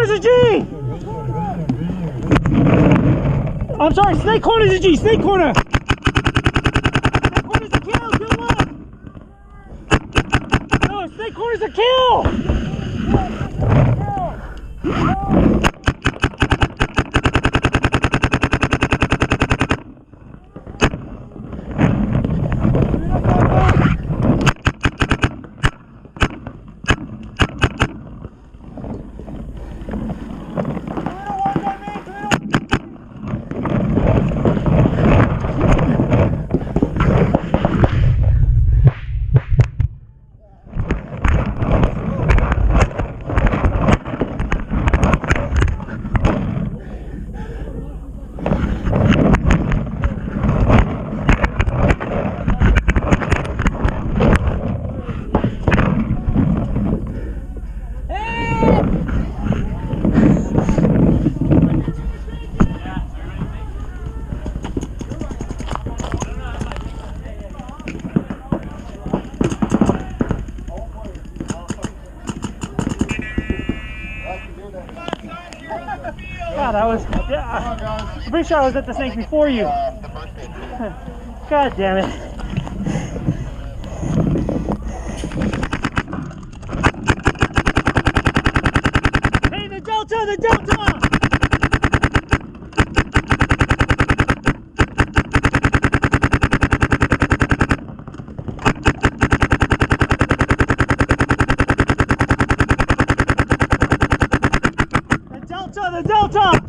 corner's a G! I'm sorry, snake corner's a G, snake corner! Snake corner's a kill, kill one! No, snake corner's a kill! God, I was, yeah, I'm pretty sure I was at the snake before you. God damn it. Hey, the Delta, the Delta! The Delta!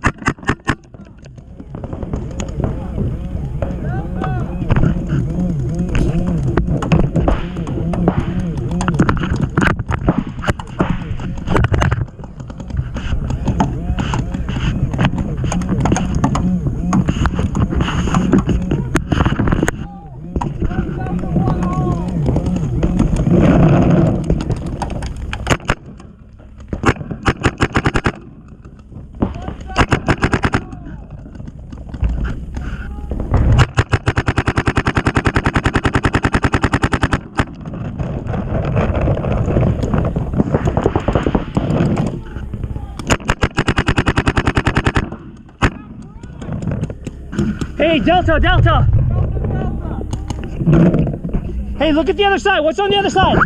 Hey, Delta, Delta! Hey, look at the other side. What's on the other side?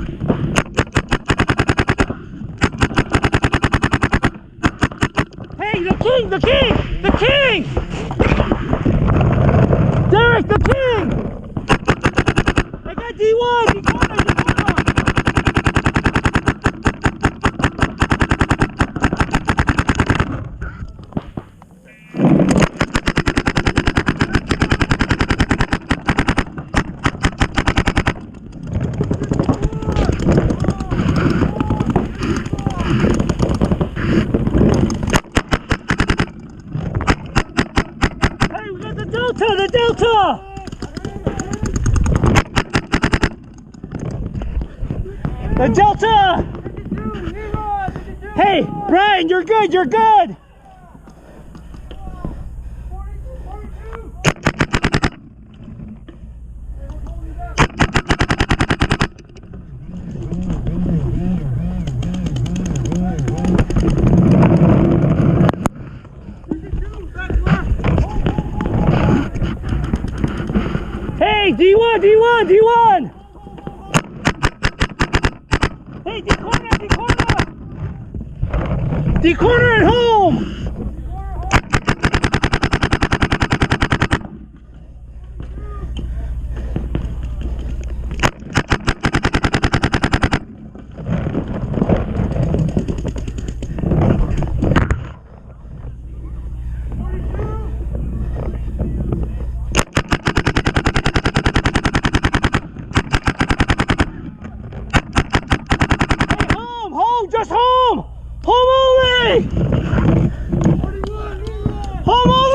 Hey, the king, the king, the king! Derek, the king! I got D1, D1, D1! The Delta! The Delta! Hey, Brian, you're good, you're good! Hey, D1, D1, D1! Hey, D-corner, D-corner! D-corner at home! Just home! Home only! Home only!